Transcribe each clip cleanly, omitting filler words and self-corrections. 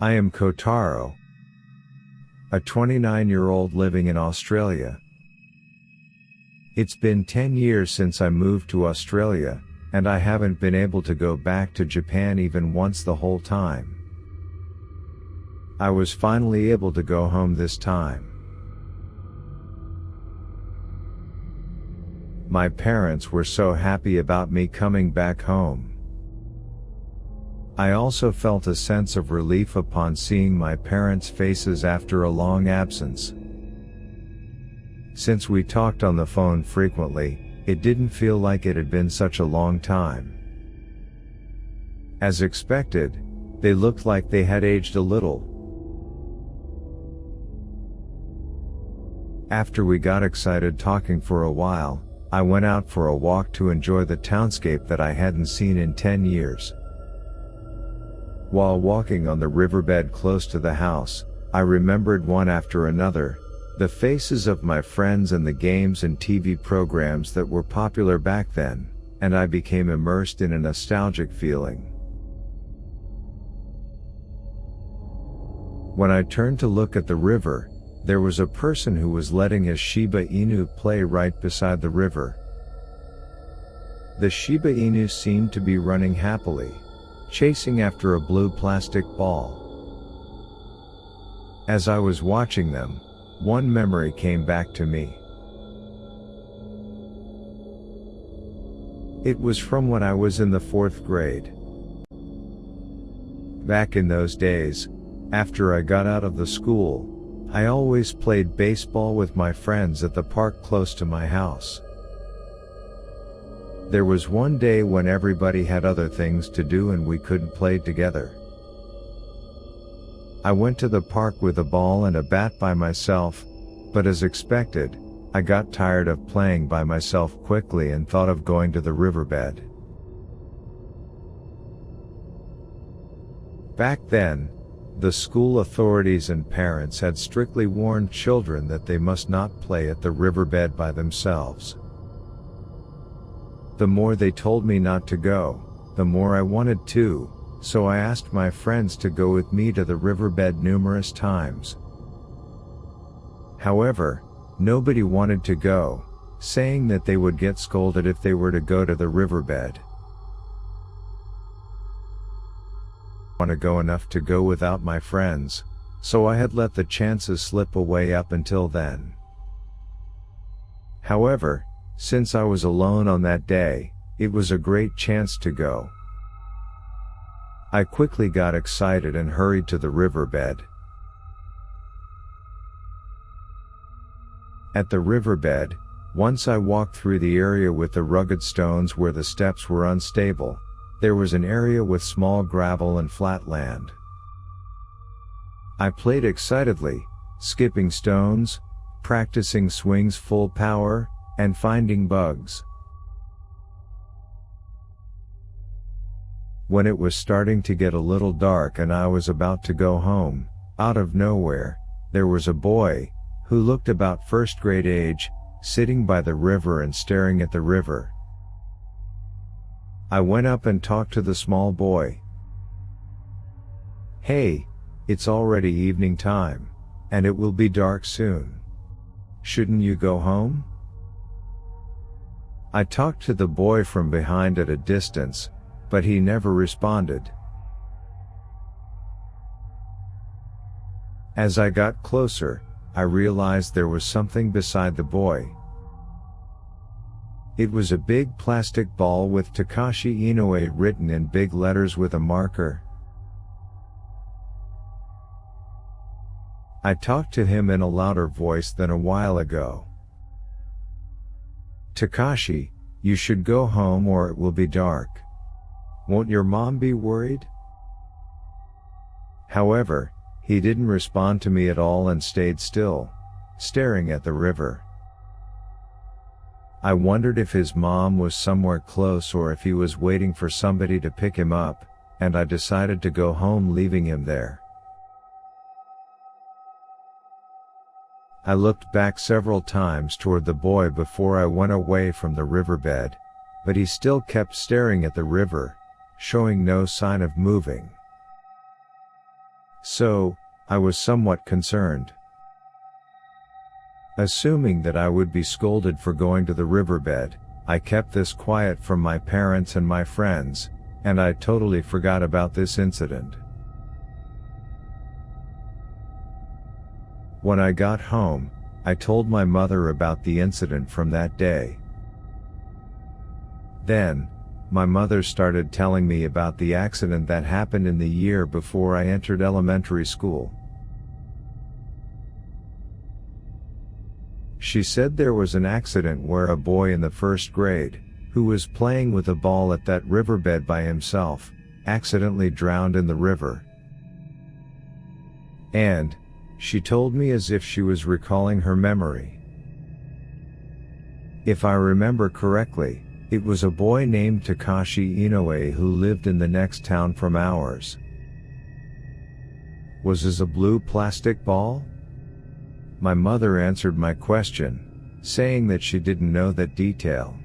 I am Kotaro, a 29-year-old living in Australia. It's been 10 years since I moved to Australia, and I haven't been able to go back to Japan even once the whole time. I was finally able to go home this time. My parents were so happy about me coming back home. I also felt a sense of relief upon seeing my parents' faces after a long absence. Since we talked on the phone frequently, it didn't feel like it had been such a long time. As expected, they looked like they had aged a little. After we got excited talking for a while, I went out for a walk to enjoy the townscape that I hadn't seen in 10 years. While walking on the riverbed close to the house, I remembered one after another, the faces of my friends and the games and TV programs that were popular back then, and I became immersed in a nostalgic feeling. When I turned to look at the river, there was a person who was letting his Shiba Inu play right beside the river. The Shiba Inu seemed to be running happily, chasing after a blue plastic ball. As I was watching them, one memory came back to me. It was from when I was in the 4th grade. Back in those days, after I got out of the school, I always played baseball with my friends at the park close to my house. There was one day when everybody had other things to do and we couldn't play together. I went to the park with a ball and a bat by myself, but as expected, I got tired of playing by myself quickly and thought of going to the riverbed. Back then, the school authorities and parents had strictly warned children that they must not play at the riverbed by themselves. The more they told me not to go, the more I wanted to, so I asked my friends to go with me to the riverbed numerous times. However, nobody wanted to go, saying that they would get scolded if they were to go to the riverbed. I didn't want to go enough to go without my friends, so I had let the chances slip away up until then. However, since I was alone on that day, it was a great chance to go. I quickly got excited and hurried to the riverbed. At the riverbed, once I walked through the area with the rugged stones where the steps were unstable, there was an area with small gravel and flat land. I played excitedly, skipping stones, practicing swings full power, and finding bugs. When it was starting to get a little dark and I was about to go home, out of nowhere, there was a boy, who looked about 1st grade age, sitting by the river and staring at the river. I went up and talked to the small boy. "Hey, it's already evening time, and it will be dark soon. Shouldn't you go home?" I talked to the boy from behind at a distance, but he never responded. As I got closer, I realized there was something beside the boy. It was a big plastic ball with Takashi Inoue written in big letters with a marker. I talked to him in a louder voice than a while ago. "Takashi, you should go home or it will be dark. Won't your mom be worried?" However, he didn't respond to me at all and stayed still, staring at the river. I wondered if his mom was somewhere close or if he was waiting for somebody to pick him up, and I decided to go home leaving him there. I looked back several times toward the boy before I went away from the riverbed, but he still kept staring at the river, showing no sign of moving. So, I was somewhat concerned. Assuming that I would be scolded for going to the riverbed, I kept this quiet from my parents and my friends, and I totally forgot about this incident. When I got home, I told my mother about the incident from that day. Then, my mother started telling me about the accident that happened in the year before I entered elementary school. She said there was an accident where a boy in the first grade, who was playing with a ball at that riverbed by himself, accidentally drowned in the river. And, she told me as if she was recalling her memory. If I remember correctly, it was a boy named Takashi Inoue who lived in the next town from ours. Was his a blue plastic ball? My mother answered my question, saying that she didn't know that detail.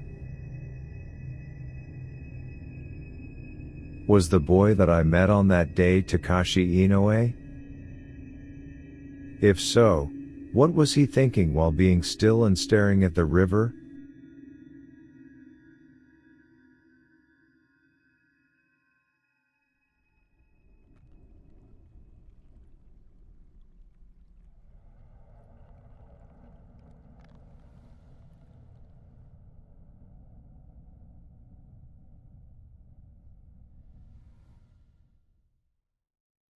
Was the boy that I met on that day Takashi Inoue? If so, what was he thinking while being still and staring at the river,